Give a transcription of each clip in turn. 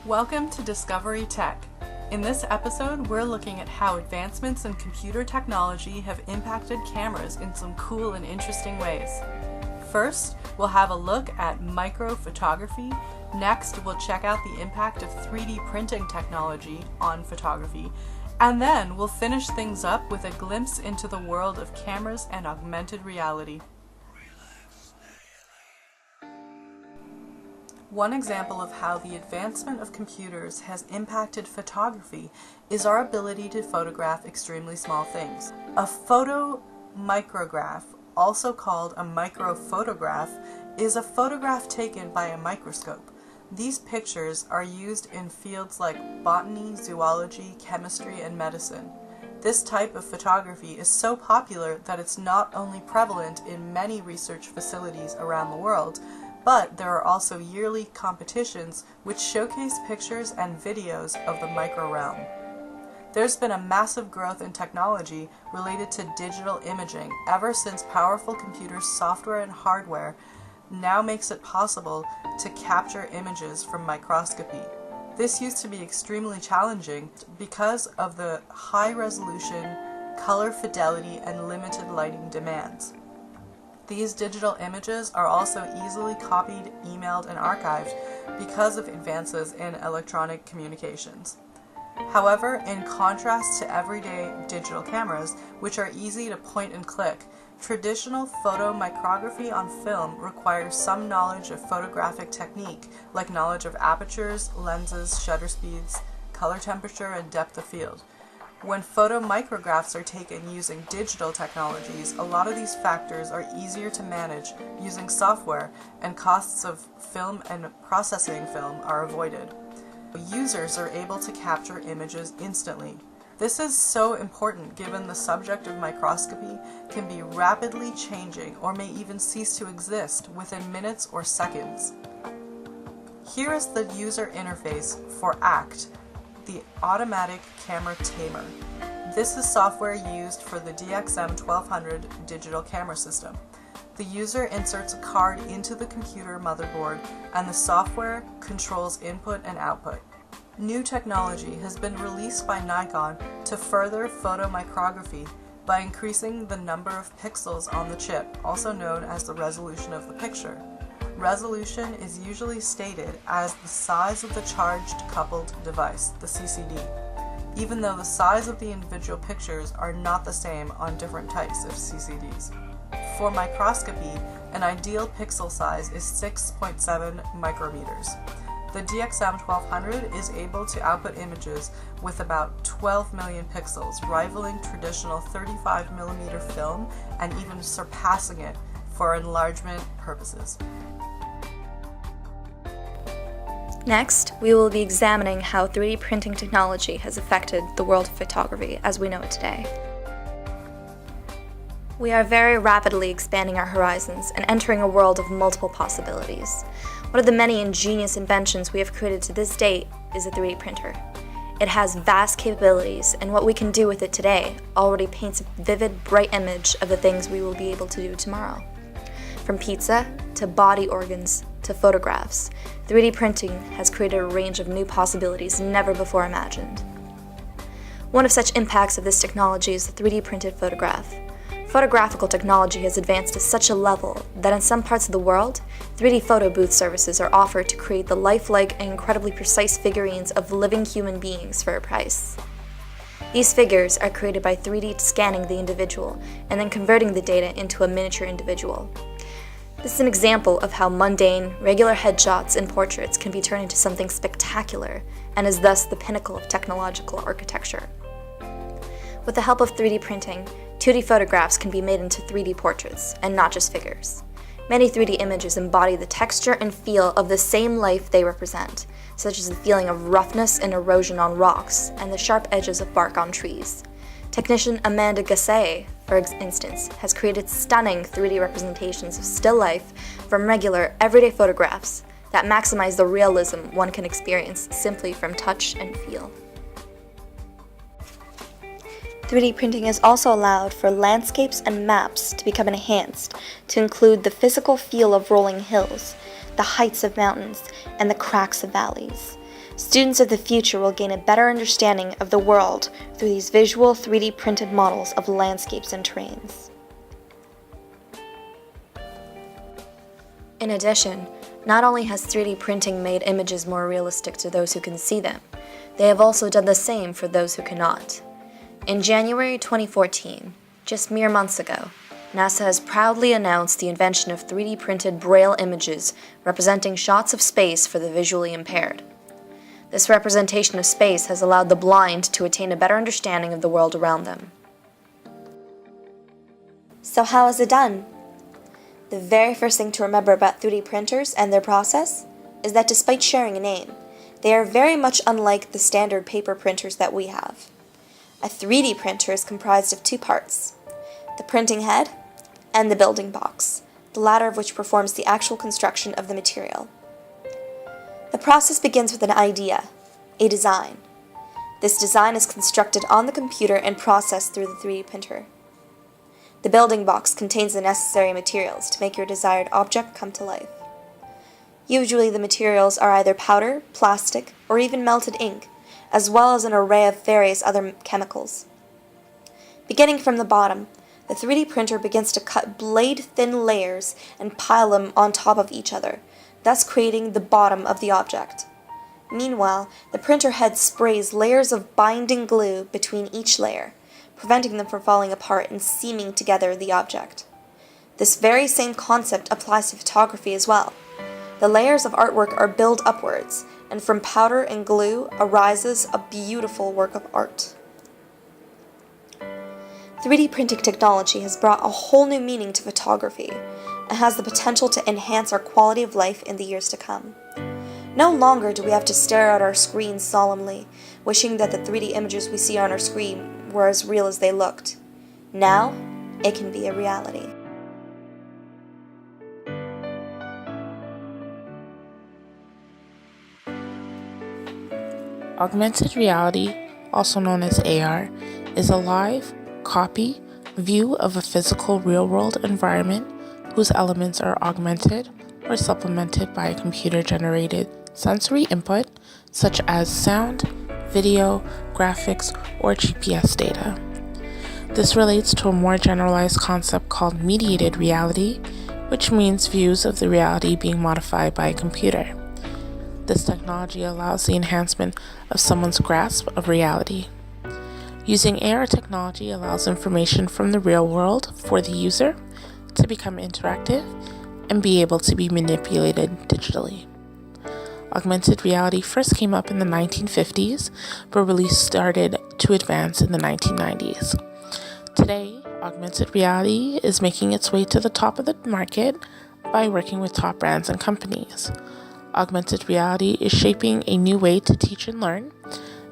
Welcome to Discovery Tech. In this episode, we're looking at how advancements in computer technology have impacted cameras in some cool and interesting ways. First, we'll have a look at microphotography. Next, we'll check out the impact of 3D printing technology on photography. And then we'll finish things up with a glimpse into the world of cameras and augmented reality. One example of how the advancement of computers has impacted photography is our ability to photograph extremely small things. A photomicrograph, also called a microphotograph, is a photograph taken by a microscope. These pictures are used in fields like botany, zoology, chemistry, and medicine. This type of photography is so popular that it's not only prevalent in many research facilities around the world, but there are also yearly competitions which showcase pictures and videos of the micro realm. There's been a massive growth in technology related to digital imaging ever since powerful computer software and hardware now makes it possible to capture images from microscopy. This used to be extremely challenging because of the high resolution, color fidelity, and limited lighting demands. These digital images are also easily copied, emailed, and archived because of advances in electronic communications. However, in contrast to everyday digital cameras, which are easy to point and click, traditional photomicrography on film requires some knowledge of photographic technique, like knowledge of apertures, lenses, shutter speeds, color temperature, and depth of field. When photomicrographs are taken using digital technologies, a lot of these factors are easier to manage using software, and costs of film and processing film are avoided. Users are able to capture images instantly. This is so important given the subject of microscopy can be rapidly changing or may even cease to exist within minutes or seconds. Here is the user interface for ACT, the Automatic Camera Tamer. This is software used for the DXM1200 digital camera system. The user inserts a card into the computer motherboard, and the software controls input and output. New technology has been released by Nikon to further photomicrography by increasing the number of pixels on the chip, also known as the resolution of the picture. Resolution is usually stated as the size of the charged coupled device, the CCD, even though the size of the individual pictures are not the same on different types of CCDs. For microscopy, an ideal pixel size is 6.7 micrometers. The DXM1200 is able to output images with about 12 million pixels, rivaling traditional 35mm film and even surpassing it for enlargement purposes. Next, we will be examining how 3D printing technology has affected the world of photography as we know it today. We are very rapidly expanding our horizons and entering a world of multiple possibilities. One of the many ingenious inventions we have created to this date is a 3D printer. It has vast capabilities, and what we can do with it today already paints a vivid, bright image of the things we will be able to do tomorrow. From pizza to body organs to photographs, 3D printing has created a range of new possibilities never before imagined. One of such impacts of this technology is the 3D printed photograph. Photographical technology has advanced to such a level that in some parts of the world, 3D photo booth services are offered to create the lifelike and incredibly precise figurines of living human beings for a price. These figures are created by 3D scanning the individual and then converting the data into a miniature individual. This is an example of how mundane, regular headshots and portraits can be turned into something spectacular and is thus the pinnacle of technological architecture. With the help of 3D printing, 2D photographs can be made into 3D portraits, and not just figures. Many 3D images embody the texture and feel of the same life they represent, such as the feeling of roughness and erosion on rocks and the sharp edges of bark on trees. Technician Amanda Chasse, for instance, has created stunning 3D representations of still life from regular, everyday photographs that maximize the realism one can experience simply from touch and feel. 3D printing has also allowed for landscapes and maps to become enhanced to include the physical feel of rolling hills, the heights of mountains, and the cracks of valleys. Students of the future will gain a better understanding of the world through these visual 3D printed models of landscapes and terrains. In addition, not only has 3D printing made images more realistic to those who can see them, they have also done the same for those who cannot. In January 2014, just mere months ago, NASA has proudly announced the invention of 3D printed Braille images representing shots of space for the visually impaired. This representation of space has allowed the blind to attain a better understanding of the world around them. So how is it done? The very first thing to remember about 3D printers and their process is that despite sharing a name, they are very much unlike the standard paper printers that we have. A 3D printer is comprised of two parts, the printing head and the building box, the latter of which performs the actual construction of the material. The process begins with an idea, a design. This design is constructed on the computer and processed through the 3D printer. The building box contains the necessary materials to make your desired object come to life. Usually the materials are either powder, plastic, or even melted ink, as well as an array of various other chemicals. Beginning from the bottom, the 3D printer begins to cut blade-thin layers and pile them on top of each other, thus creating the bottom of the object. Meanwhile, the printer head sprays layers of binding glue between each layer, preventing them from falling apart and seaming together the object. This very same concept applies to photography as well. The layers of artwork are built upwards, and from powder and glue arises a beautiful work of art. 3D printing technology has brought a whole new meaning to photography and has the potential to enhance our quality of life in the years to come. No longer do we have to stare at our screens solemnly, wishing that the 3D images we see on our screen were as real as they looked. Now, it can be a reality. Augmented reality, also known as AR, is a live, copy, view of a physical real-world environment whose elements are augmented or supplemented by a computer-generated sensory input such as sound, video, graphics, or GPS data. This relates to a more generalized concept called mediated reality, which means views of the reality being modified by a computer. This technology allows the enhancement of someone's grasp of reality. Using AR technology allows information from the real world for the user to become interactive and be able to be manipulated digitally. Augmented reality first came up in the 1950s, but really started to advance in the 1990s. Today, augmented reality is making its way to the top of the market by working with top brands and companies. Augmented reality is shaping a new way to teach and learn,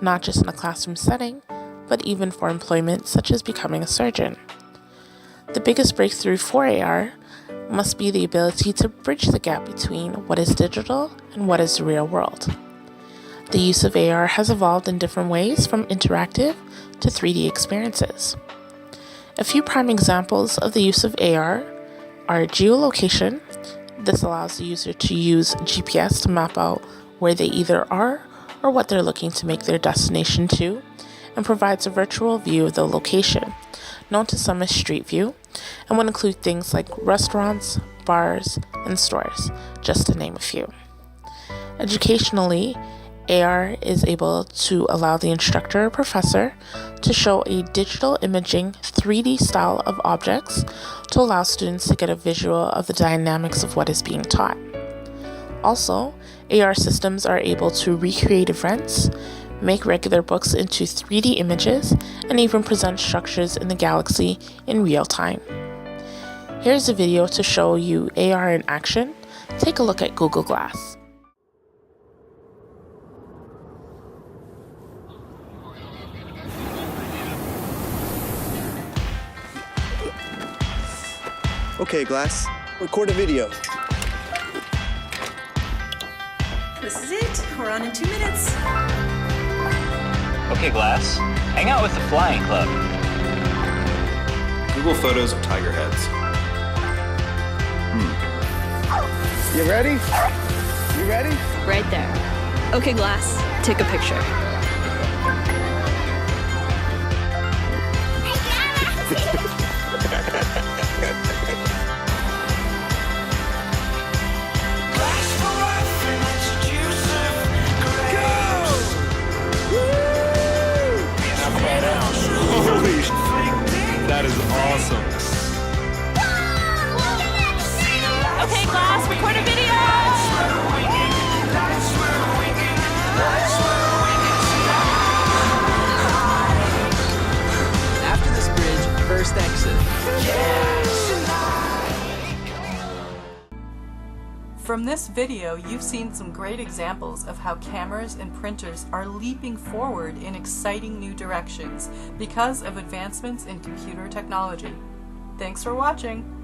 not just in a classroom setting, but even for employment such as becoming a surgeon. The biggest breakthrough for AR must be the ability to bridge the gap between what is digital and what is the real world. The use of AR has evolved in different ways from interactive to 3D experiences. A few prime examples of the use of AR are geolocation. This allows the user to use GPS to map out where they either are or what they're looking to make their destination to, and provides a virtual view of the location, known to some as Street View, and would include things like restaurants, bars, and stores, just to name a few. Educationally, AR is able to allow the instructor or professor to show a digital imaging 3D style of objects to allow students to get a visual of the dynamics of what is being taught. Also, AR systems are able to recreate events, make regular books into 3D images, and even present structures in the galaxy in real time. Here's a video to show you AR in action. Take a look at Google Glass. Okay, Glass, record a video. This is it. We're on in 2 minutes. Okay, Glass, hang out with the Flying Club. Google photos of tiger heads. You ready? You ready? Right there. Okay, Glass, take a picture. Holy sh**, that is awesome. Okay, class, record a video! After this bridge, first exit. From this video, you've seen some great examples of how cameras and printers are leaping forward in exciting new directions because of advancements in computer technology. Thanks for watching!